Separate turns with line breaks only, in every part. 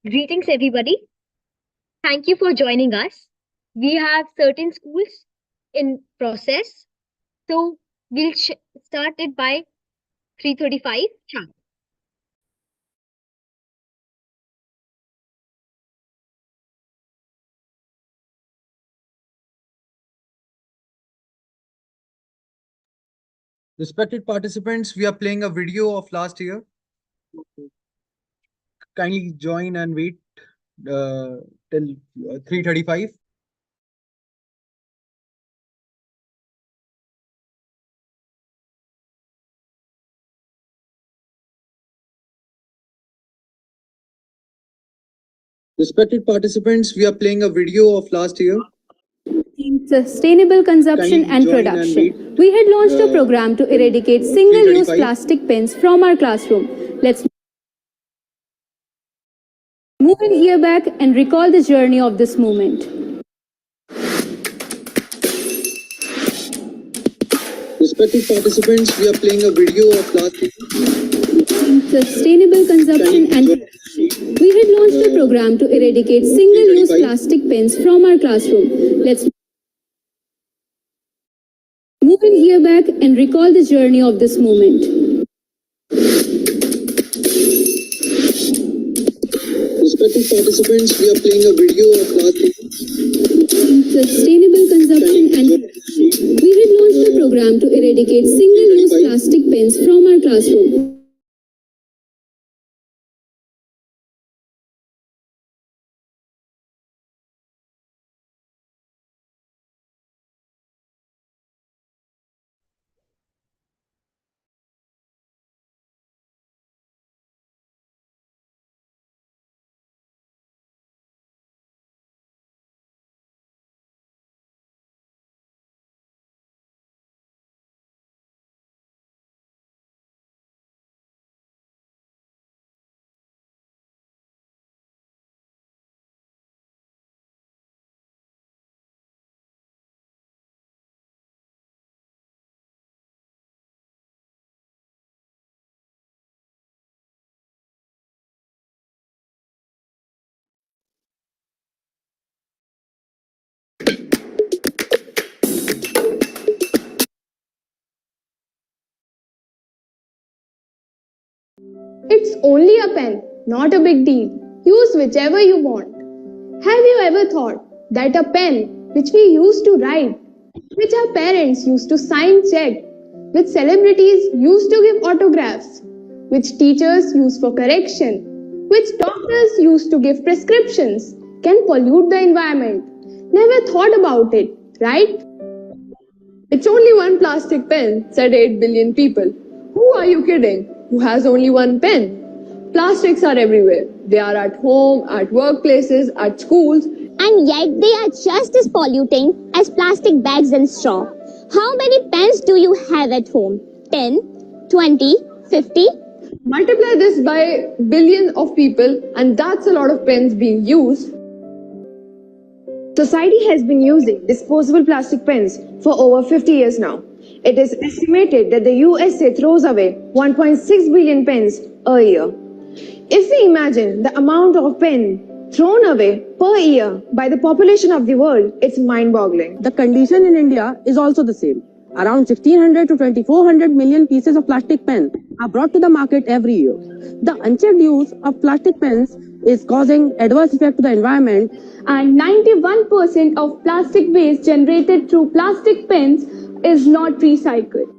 Greetings, everybody. Thank you for joining us. We have certain schools in process, so we'll start it by 3:35 sharp.
Respected participants, we are playing a video of last year. Kindly join and wait till 3:35. Respected participants, we are playing a video of last year.
Sustainable consumption and production. We had launched a program to eradicate single-use plastic pens from our classroom. Let's move in here back and recall the journey of this movement.
Respected participants, we are playing a video of last year.
Sustainable consumption and production. We had launched a program to eradicate single-use plastic pens from our classroom. Let's move in here back and recall the journey of this movement.
Respected participants, we are playing a video of last year.
Sustainable consumption and production. We had launched a program to eradicate single-use plastic pens from our classroom.
It's only a pen, not a big deal. Use whichever you want. Have you ever thought that a pen which we used to write, which our parents used to sign check, which celebrities used to give autographs, which teachers used for correction, which doctors used to give prescriptions, can pollute the environment? Never thought about it, right? It's only one plastic pen, said 8 billion people. Who are you kidding? Who has only one pen? Plastics are everywhere. They are at home, at workplaces, at schools.
And yet they are just as polluting as plastic bags and straw. How many pens do you have at home? 10, 20, 50?
Multiply this by billions of people, and that's a lot of pens being used. Society has been using disposable plastic pens for over 50 years now. It is estimated that the USA throws away 1.6 billion pens a year. If we imagine the amount of pen thrown away per year by the population of the world, it's mind-boggling.
The condition in India is also the same. Around 1600 to 2400 million pieces of plastic pen are brought to the market every year. The unchecked use of plastic pens is causing adverse effect to the environment,
and 91% of plastic waste generated through plastic pens is not recycled.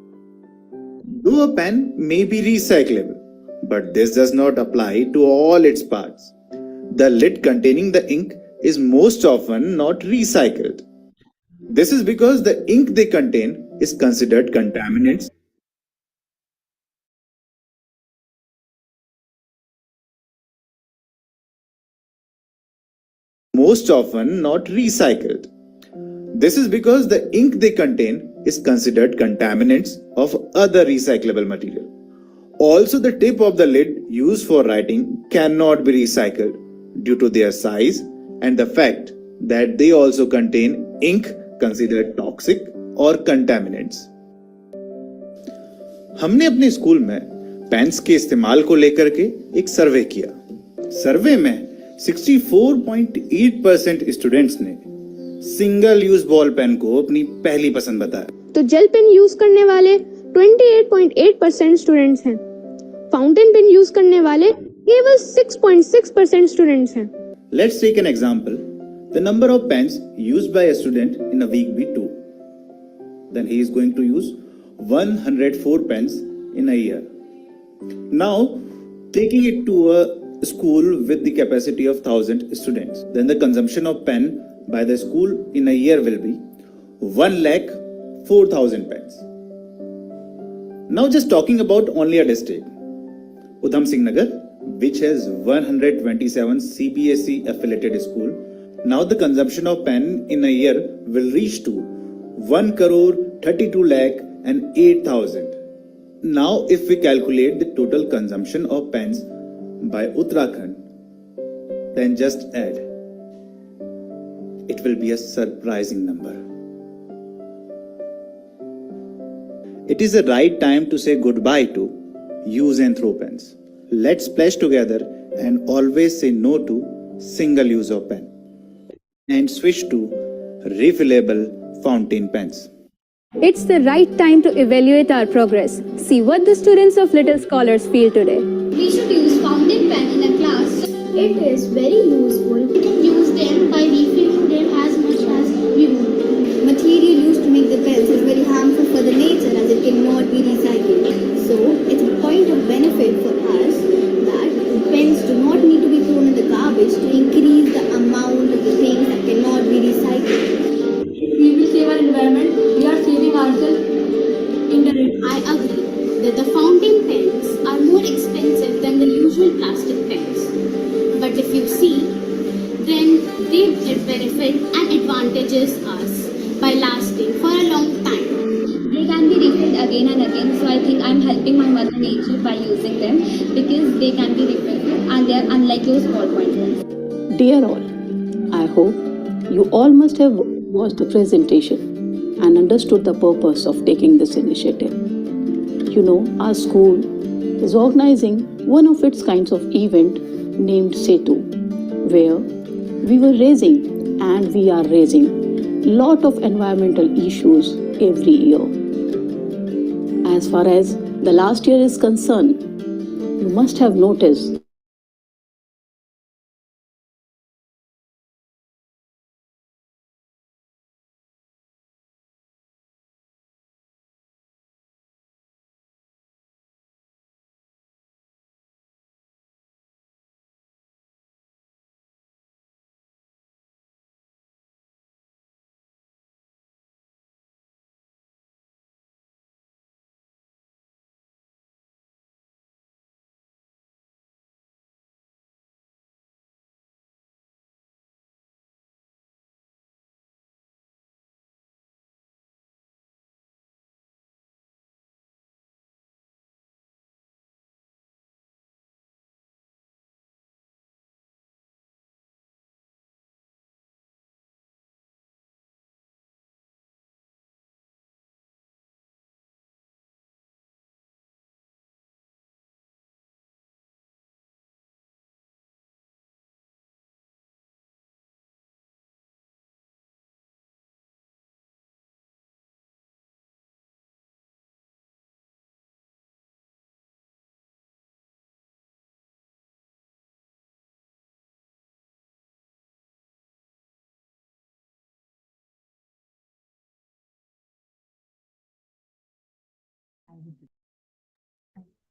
Though a pen may be recyclable, but this does not apply to all its parts. The lid containing the ink is most often not recycled. This is because the ink they contain is considered contaminants. Most often not recycled. This is because the ink they contain is considered contaminants of other recyclable material. Also, the tip of the lid used for writing cannot be recycled due to their size and the fact that they also contain ink considered toxic or contaminants. हमने अपने school में pens के इस्तेमाल को लेकर के एक सर्वे किया। सर्वे में 64.8% स्टूडेंट्स ने सिंगल यूज बॉल पेन को अपनी पहली पसंद बताया।
तो जेल पेन यूज करने वाले 28.8% स्टूडेंट्स हैं। फाउंटेन पेन यूज करने वाले केवल 6.6% स्टूडेंट्स हैं।
Let's take an example. The number of pens used by a student in a week be 2. Then he is going to use 104 pens in a year. Now, taking it to a school with the capacity of 1000 students, then the consumption of pen by the school in a year will be 1,04,000 pens. Now, just talking about only a district, Udham Singh Nagar, which has 127 CBSE affiliated school. Now the consumption of pen in a year will reach to 1 crore 32 lakh and 8,000. Now if we calculate the total consumption of pens by Uttarakhand, then just add. It will be a surprising number. It is the right time to say goodbye to use and throw pens. Let's pledge together and always say no to single use of pen and switch to refillable fountain pens.
It's the right time to evaluate our progress. See what the students of Little Scholars feel today.
We should use fountain pen in a class. It is very useful. We can use them by refilling them as much as we want. Material used to make the pens is very harmful for the nature as it cannot be recycled. So it's a point of benefit for us that pens do not need to be thrown in the garbage to increase the amount of the things that cannot be recycled.
We will save our environment. We are saving ourselves indirectly.
I agree that the fountain pens are more expensive than the usual plastic pens. But if you see, then they benefit and advantages us by lasting for a long time.
They can be refilled again and again, so I think I'm helping my mother nature by using them because they can be refilled and they are unlike those ballpoint pens.
Dear all, I hope you all must have watched the presentation and understood the purpose of taking this initiative. You know, our school is organizing one of its kinds of event named SETU, where we were raising and we are raising lot of environmental issues every year. As far as the last year is concerned, you must have noticed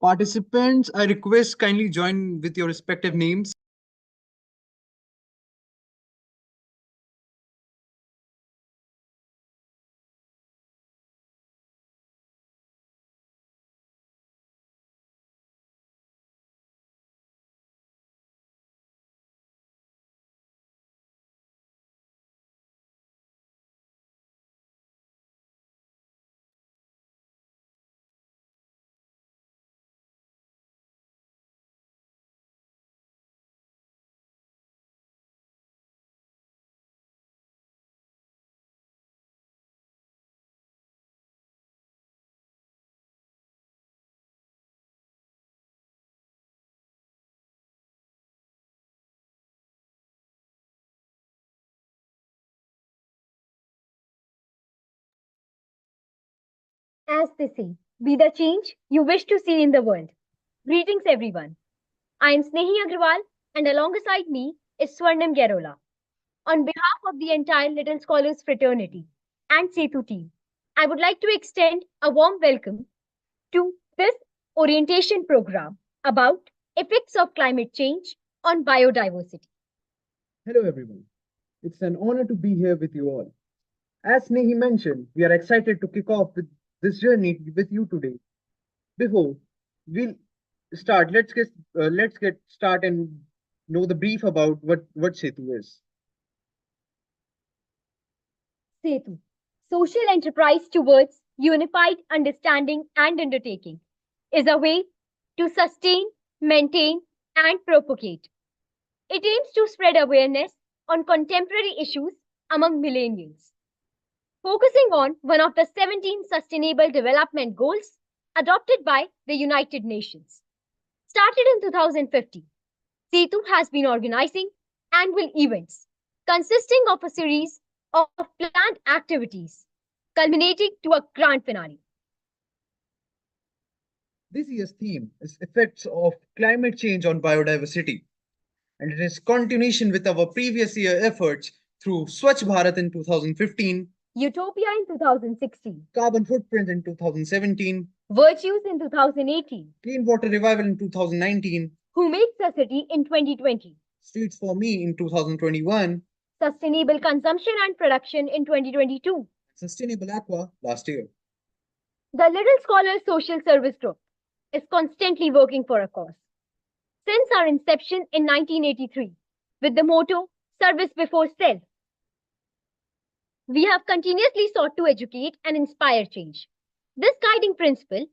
Participants, I request kindly join with your respective names.
As they say, be the change you wish to see in the world. Greetings, everyone. I am Snehi Agrawal, and alongside me is Swarnim Garola. On behalf of the entire Little Scholars fraternity and SETU team, I would like to extend a warm welcome to this orientation program about effects of climate change on biodiversity.
Hello, everyone. It's an honor to be here with you all. As Nehi mentioned, we are excited to kick off with this journey with you today. Before we start, let's get started and know the brief about what SETU is.
SETU, social enterprise towards unified understanding and undertaking, is a way to sustain, maintain, and propagate. It aims to spread awareness on contemporary issues among millennials. Focusing on one of the 17 Sustainable Development Goals adopted by the United Nations. Started in 2015, SETU has been organizing annual events consisting of a series of planned activities, culminating to a grand finale.
This year's theme is Effects of Climate Change on Biodiversity, and it is continuation with our previous year efforts through Swachh Bharat in 2015,
Utopia in 2016,
Carbon Footprint in 2017,
Virtues in 2018,
Clean Water Revival in 2019,
Who Makes a City in 2020,
Streets for Me in 2021,
Sustainable Consumption and Production in 2022,
Sustainable Aqua last year.
The Little Scholars Social Service Group is constantly working for a cause. Since our inception in 1983, with the motto Service Before Self, we have continuously sought to educate and inspire change. This guiding principle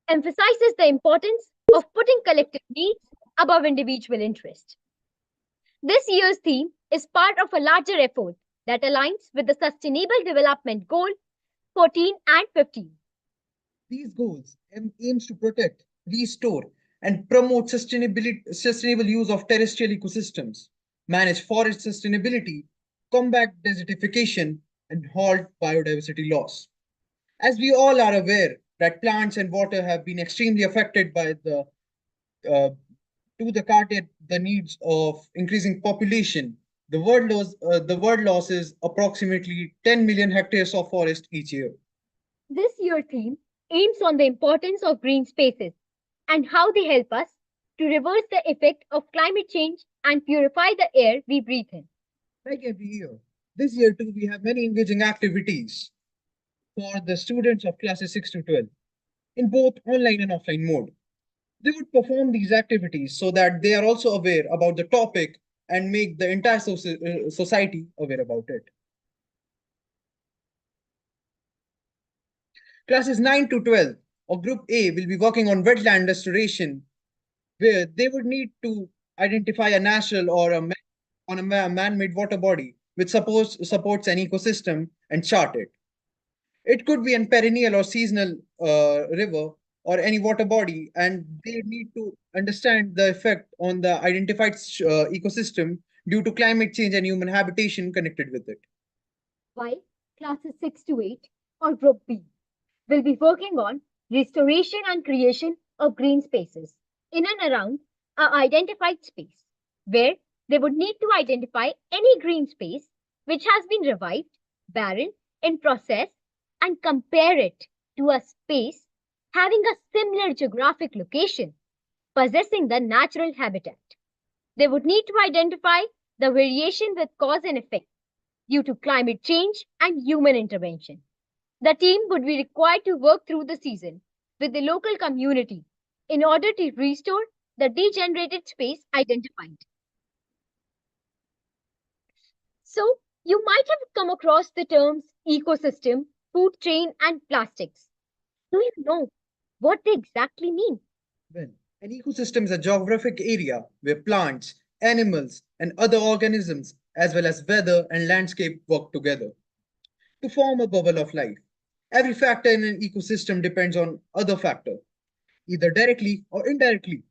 emphasizes the importance of putting collective needs above individual interest. This year's theme is part of a larger effort that aligns with the Sustainable Development Goal 14 and 15.
These goals aims to protect, restore, and promote sustainable use of terrestrial ecosystems, manage forest sustainability, combat desertification, and halt biodiversity loss. As we all are aware that plants and water have been extremely affected by the needs of increasing population, the world loses approximately 10 million hectares of forest each year.
This year's theme aims on the importance of green spaces and how they help us to reverse the effect of climate change and purify the air we breathe in.
Like every year, this year too, we have many engaging activities for the students of classes 6 to 12 in both online and offline mode. They would perform these activities so that they are also aware about the topic and make the entire society aware about it. Classes 9 to 12 or Group A will be working on wetland restoration, where they would need to identify a natural or a man-made water body which supports an ecosystem and chart it. It could be a perennial or seasonal river or any water body, and they need to understand the effect on the identified ecosystem due to climate change and human habitation connected with it.
While classes 6 to 8 or Group B will be working on restoration and creation of green spaces in and around an identified space, where they would need to identify any green space which has been revived, barren, in process, and compare it to a space having a similar geographic location, possessing the natural habitat. They would need to identify the variation with cause and effect due to climate change and human intervention. The team would be required to work through the season with the local community in order to restore the degenerated space identified. So, you might have come across the terms ecosystem, food chain, and plastics. Do you know what they exactly mean?
Well, an ecosystem is a geographic area where plants, animals, and other organisms, as well as weather and landscape, work together to form a bubble of life. Every factor in an ecosystem depends on other factor, either directly or indirectly.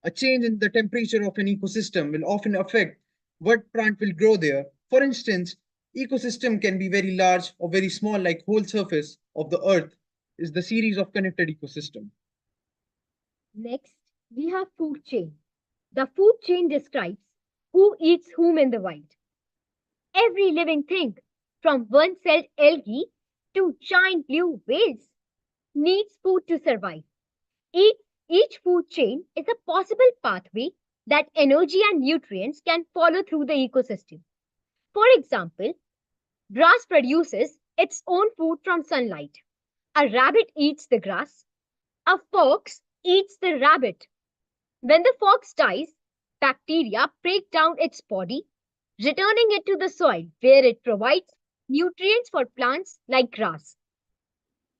A change in the temperature of an ecosystem will often affect what plant will grow there. For instance, ecosystem can be very large or very small, like whole surface of the earth, is the series of connected ecosystem.
Next, we have food chain. The food chain describes who eats whom in the wild. Every living thing, from one-celled algae to giant blue whales, needs food to survive. Each, each food chain is a possible pathway that energy and nutrients can follow through the ecosystem. For example, grass produces its own food from sunlight. A rabbit eats the grass. A fox eats the rabbit. When the fox dies, bacteria break down its body, returning it to the soil where it provides nutrients for plants like grass.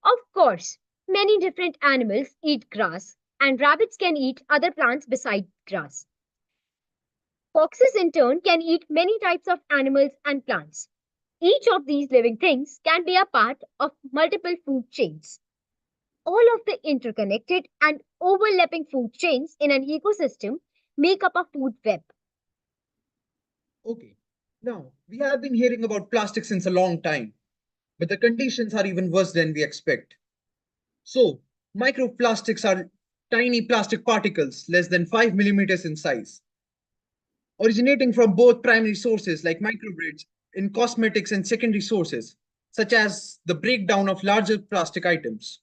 Of course, many different animals eat grass, and rabbits can eat other plants beside grass. Foxes, in turn, can eat many types of animals and plants. Each of these living things can be a part of multiple food chains. All of the interconnected and overlapping food chains in an ecosystem make up a food web.
Okay, now we have been hearing about plastic since a long time, but the conditions are even worse than we expect. So, microplastics are tiny plastic particles less than 5 millimeters in size, originating from both primary sources like microgrids in cosmetics and secondary sources, such as the breakdown of larger plastic items.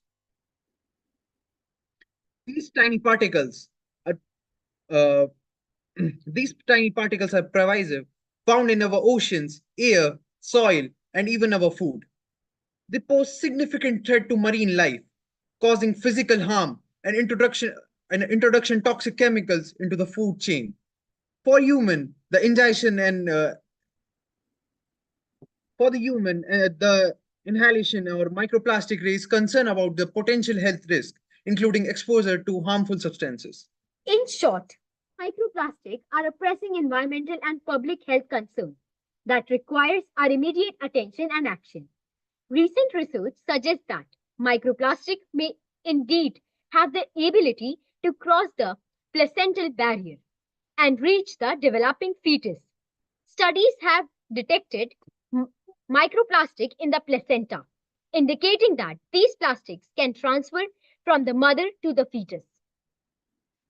These tiny particles are uh, these tiny particles are pervasive, found in our oceans, air, soil, and even our food. They pose significant threat to marine life, causing physical harm and introduction toxic chemicals into the food chain. For human, the ingestion and for the human, the inhalation or microplastic raise concern about the potential health risk, including exposure to harmful substances.
In short, microplastics are a pressing environmental and public health concern that requires our immediate attention and action. Recent research suggests that microplastic may indeed have the ability to cross the placental barrier and reach the developing fetus. Studies have detected microplastic in the placenta, indicating that these plastics can transfer from the mother to the fetus.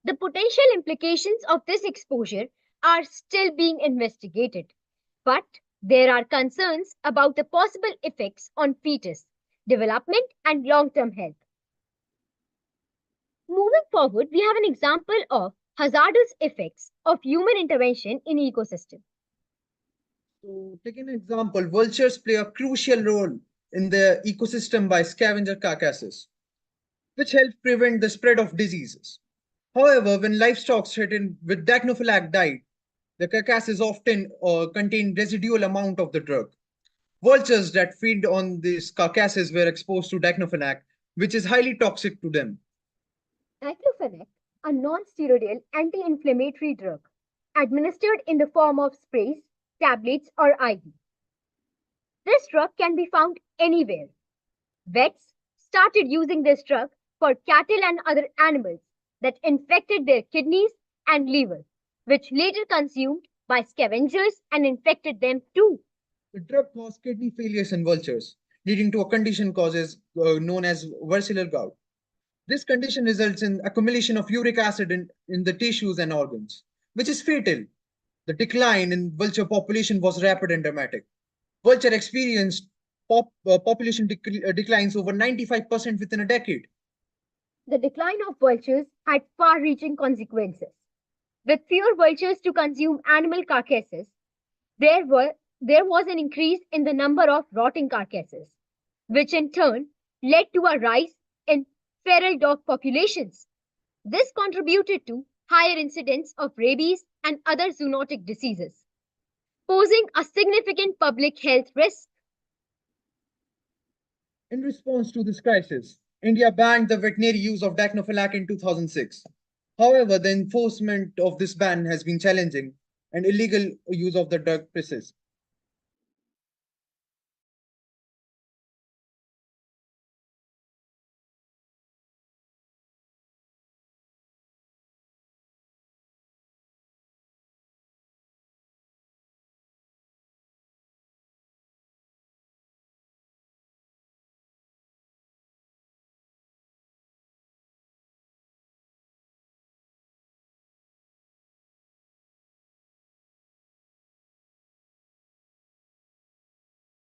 The potential implications of this exposure are still being investigated, but there are concerns about the possible effects on fetus development and long term health. Moving forward, we have an example of hazardous effects of human intervention in ecosystem.
So, take an example, vultures play a crucial role in the ecosystem by scavenger carcasses, which help prevent the spread of diseases. However, when livestock threatened with diclofenac died, the carcasses often contain residual amount of the drug. Vultures that feed on these carcasses were exposed to diclofenac, which is highly toxic to them.
Diclofenac, a non-steroidal anti-inflammatory drug, administered in the form of sprays, tablets, or IV. This drug can be found anywhere. Vets started using this drug for cattle and other animals that infected their kidneys and liver, which later consumed by scavengers and infected them too.
The drug caused kidney failures in vultures, leading to a condition causes known as visceral gout. This condition results in accumulation of uric acid in the tissues and organs, which is fatal. The decline in vulture population was rapid and dramatic. Vulture experienced population declines over 95% within a decade.
The decline of vultures had far reaching consequences. With fewer vultures to consume animal carcasses, there was an increase in the number of rotting carcasses, which in turn led to a rise in feral dog populations. This contributed to higher incidence of rabies and other zoonotic diseases, posing a significant public health risk.
In response to this crisis, India banned the veterinary use of diclofenac in 2006. However, the enforcement of this ban has been challenging and illegal use of the drug persists.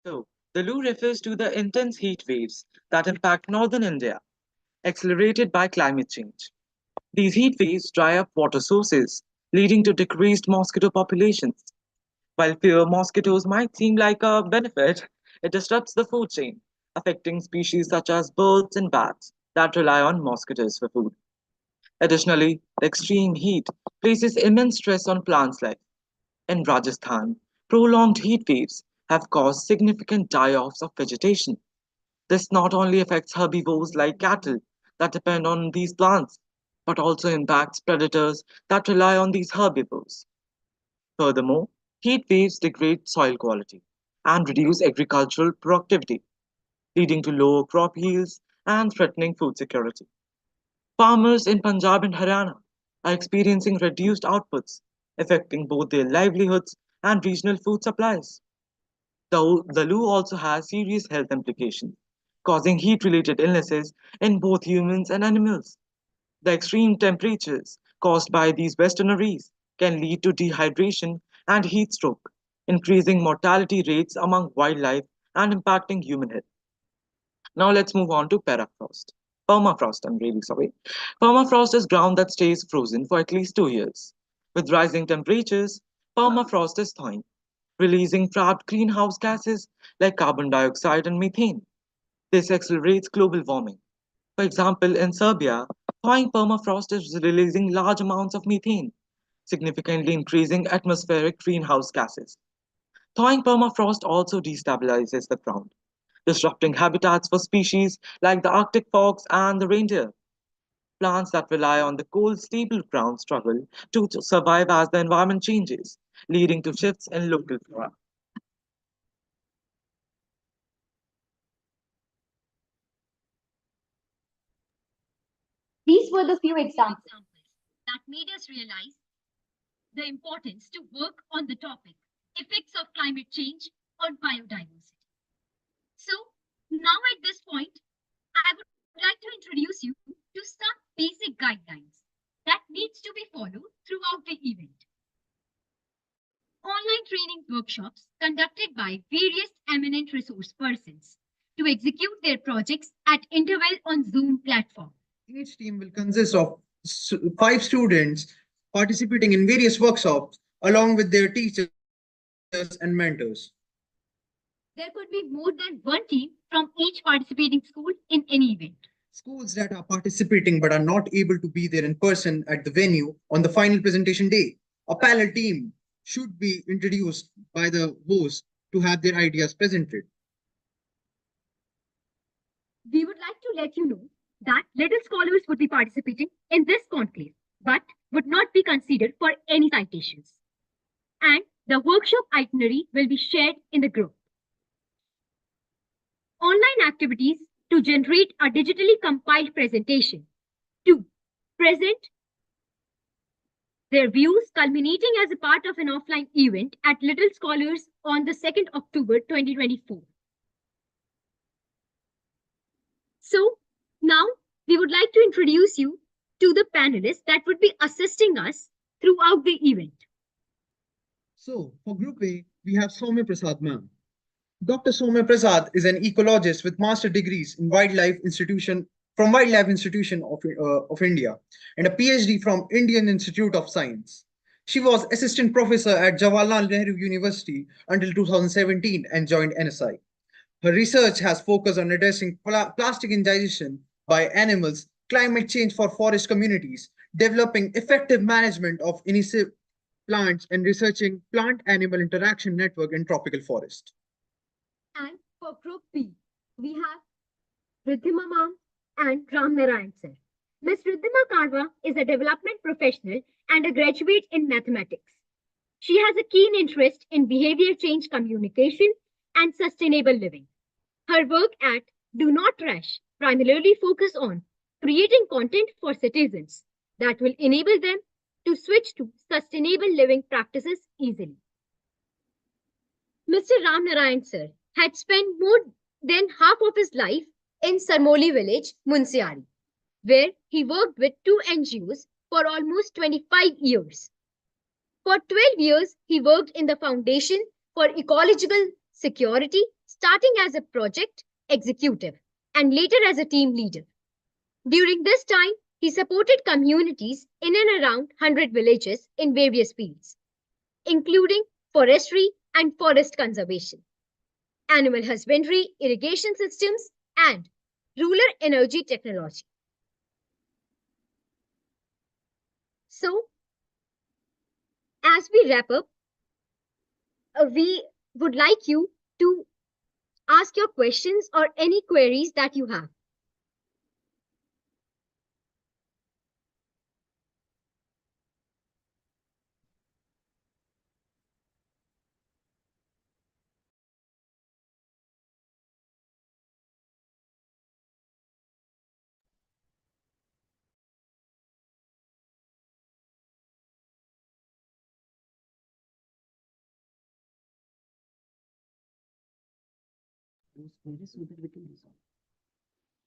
So, the Lu refers to the intense heat waves that impact northern India, accelerated by climate change. These heat waves dry up water sources, leading to decreased mosquito populations. While fewer mosquitoes might seem like a benefit, it disrupts the food chain, affecting species such as birds and bats that rely on mosquitoes for food. Additionally, the extreme heat places immense stress on plants life. In Rajasthan, prolonged heat waves have caused significant die-offs of vegetation. This not only affects herbivores like cattle that depend on these plants, but also impacts predators that rely on these herbivores. Furthermore, heat waves degrade soil quality and reduce agricultural productivity, leading to lower crop yields and threatening food security. Farmers in Punjab and Haryana are experiencing reduced outputs, affecting both their livelihoods and regional food supplies. The Lu also has serious health implications, causing heat related illnesses in both humans and animals. The extreme temperatures caused by these Western rays can lead to dehydration and heat stroke, increasing mortality rates among wildlife and impacting human health. Now let's move on to permafrost. Permafrost, I'm really sorry. Permafrost is ground that stays frozen for at least 2 years. With rising temperatures, permafrost is thawing, releasing trapped greenhouse gases like carbon dioxide and methane. This accelerates global warming. For example, in Serbia, thawing permafrost is releasing large amounts of methane, significantly increasing atmospheric greenhouse gases. Thawing permafrost also destabilizes the ground, disrupting habitats for species like the Arctic fox and the reindeer. Plants that rely on the cold, stable ground struggle to survive as the environment changes, leading to shifts in local flora.
These were the few examples that made us realize the importance to work on the topic effects of climate change on biodiversity. So, now at this point, I would like to introduce you to some basic guidelines that needs to be followed throughout the event. Online training workshops conducted by various eminent resource persons to execute their projects at interval on Zoom platform.
Each team will consist of 5 students participating in various workshops along with their teachers and mentors.
There could be more than one team from each participating school in any event.
Schools that are participating but are not able to be there in person at the venue on the final presentation day, a panel team should be introduced by the host to have their ideas presented.
We would like to let you know that little scholars would be participating in this conclave, but would not be considered for any citations. And the workshop itinerary will be shared in the group. Online activities to generate a digitally compiled presentation. 2. Present their views culminating as a part of an offline event at Little Scholars on the 2nd October 2024. So now we would like to introduce you to the panelists that would be assisting us throughout the event.
So for Group A, we have Soumya Prasad ma'am. Dr. Soumya Prasad is an ecologist with master degrees in Wildlife Institution of India and a PhD from Indian Institute of Science. She was assistant professor at Jawaharlal Nehru University until 2017 and joined NSI. Her research has focused on addressing plastic ingestion by animals, climate change for forest communities, developing effective management of invasive plants, and researching plant-animal interaction network in tropical forest.
And for Group B, we have Riddhima ma'am and Ram Narayan sir. Ms. Riddhima Karwa is a development professional and a graduate in mathematics. She has a keen interest in behavior change communication and sustainable living. Her work at Do Not Trash primarily focus on creating content for citizens that will enable them to switch to sustainable living practices easily. Mr. Ram Narayan sir had spent more than half of his life in Sarmoli village, Munsiari, where he worked with 2 NGOs for almost 25 years. For 12 years, he worked in the Foundation for Ecological Security, starting as a project executive and later as a team leader. During this time, he supported communities in and around 100 villages in various fields, including forestry and forest conservation, animal husbandry, irrigation systems, and rural energy technology. So, as we wrap up, we would like you to ask your questions or any queries that you have.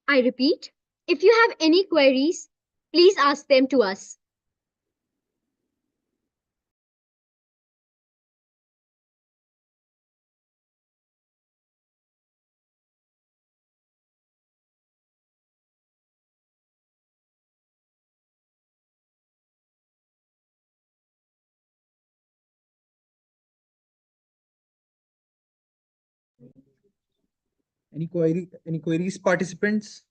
I repeat, if you have any queries, please ask them to us.
Any queries, participants?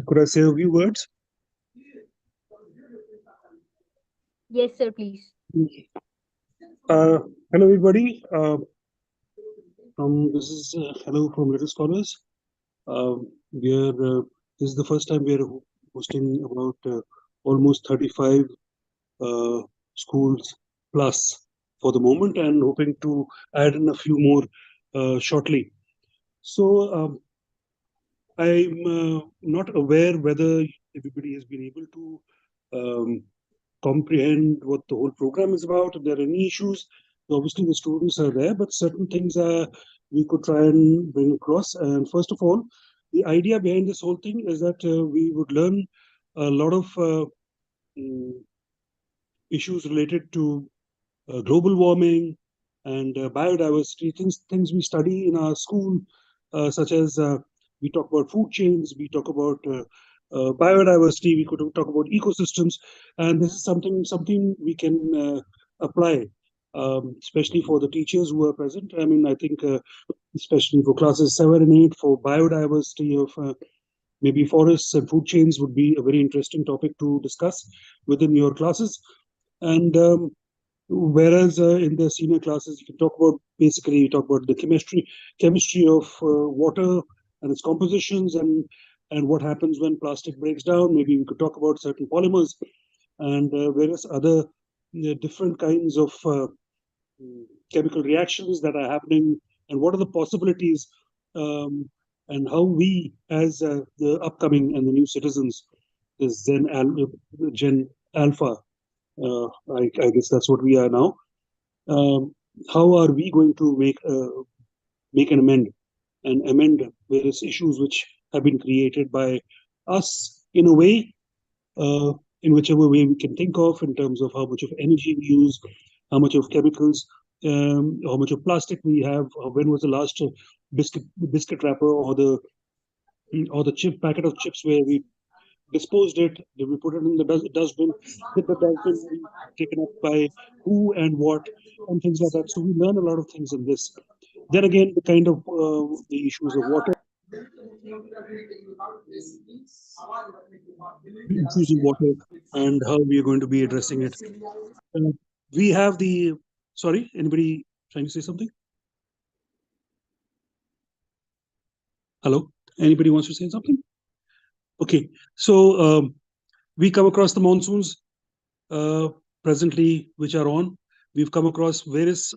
Could I say a few words?
Yes, sir, please.
Hello, everybody. This is hello from Little Scholars. We are this is the first time we are hosting about almost 35 schools plus for the moment, and hoping to add in a few more shortly. So I'm not aware whether everybody has been able to comprehend what the whole program is about. If there are any issues, obviously the students are there, but certain things we could try and bring across. And first of all, the idea behind this whole thing is that we would learn a lot of issues related to global warming and biodiversity, things we study in our school, such as we talk about food chains, we talk about biodiversity, we could talk about ecosystems, and this is something we can apply, especially for the teachers who are present. I mean, I think especially for classes 7 and 8, for biodiversity of maybe forests and food chains would be a very interesting topic to discuss within your classes. And whereas in the senior classes, you can talk about basically talk about the chemistry of water and its compositions, and what happens when plastic breaks down. Maybe we could talk about certain polymers and various other different kinds of chemical reactions that are happening, and what are the possibilities, and how we, as the upcoming and the new citizens, the Gen Alpha, I guess that's what we are now. How are we going to make an amend various issues which have been created by us in a way, in whichever way we can think of, in terms of how much of energy we use, how much of chemicals, how much of plastic we have. When was the last biscuit wrapper or the chip packet of chips where we disposed it? Did we put it in the dustbin? Did the dustbin be taken up by who and what, and things like that? So we learn a lot of things in this. Then again, the kind of the issues of water, and how we are going to be addressing it. We have the sorry, anybody trying to say something? Hello, anybody wants to say something? Okay, so we come across the monsoons presently which are on. We've come across various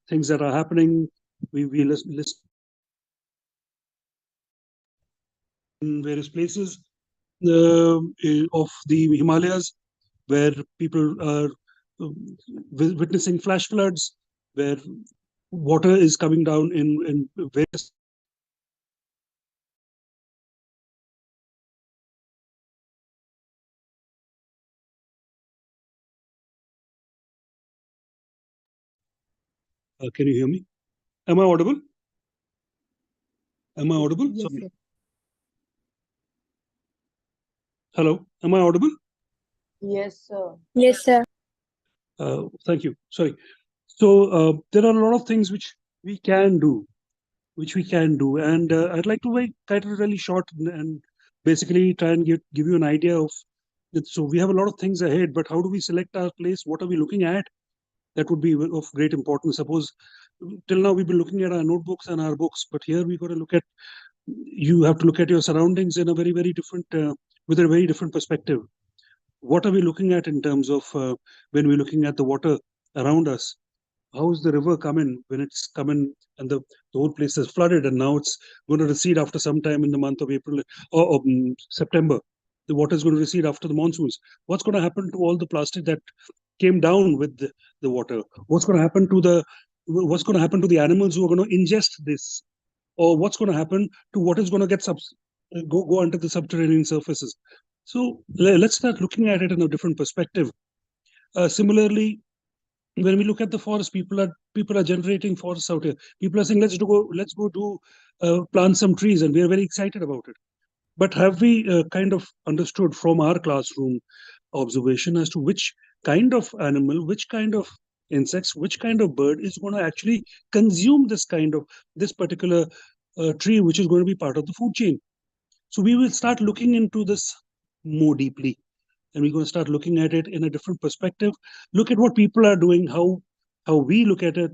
things that are happening. We list in various places of the Himalayas, where people are witnessing flash floods where water is coming down in various. Can you hear me? Am I audible? Am I audible?
Yes,
Sorry.
sir.
Hello, am I audible?
Yes, sir.
Yes, sir.
Thank you. Sorry. So there are a lot of things which we can do, and I'd like to make kind of really short and basically try and give you an idea of it. So we have a lot of things ahead, but how do we select our place? What are we looking at? That would be of great importance. Suppose till now we've been looking at our notebooks and our books, but here we got to look at. You have to look at your surroundings in a very, very different, with a very different perspective. What are we looking at in terms of when we're looking at the water around us? How's the river coming when it's coming and the whole place is flooded and now it's going to recede after some time in the month of April or September? The water is going to recede after the monsoons. What's going to happen to all the plastic that came down with the water? What's going to happen to the animals who are going to ingest this? Or what's going to happen to what is going to get go under the subterranean surfaces? So let's start looking at it in a different perspective. Similarly, when we look at the forest, people are generating forests out here. People are saying, let's go do plant some trees, and we are very excited about it. But have we kind of understood from our classroom observation as to which kind of animal, which kind of insects, which kind of bird is going to actually consume this particular tree, which is going to be part of the food chain? So we will start looking into this more deeply, and we're going to start looking at it in a different perspective. Look at what people are doing, how we look at it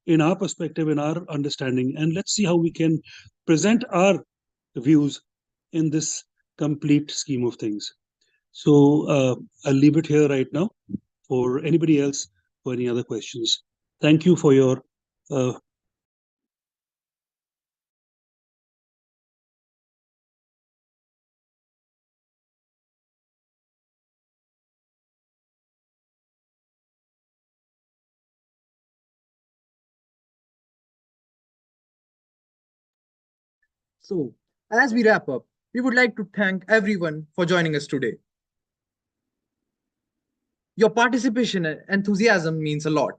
in our perspective, in our understanding, and let's see how we can present our views in this complete scheme of things. So I'll leave it here right now for anybody else for any other questions. Thank you for your
So, as we wrap up, we would like to thank everyone for joining us today. Your participation and enthusiasm means a lot.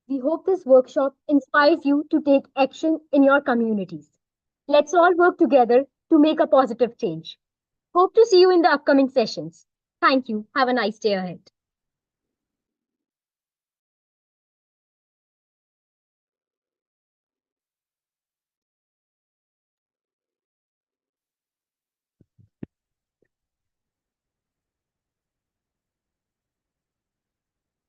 We hope this workshop inspires you to take action in your communities. Let's all work together to make a positive change. Hope to see you in the upcoming sessions. Thank you. Have a nice day ahead.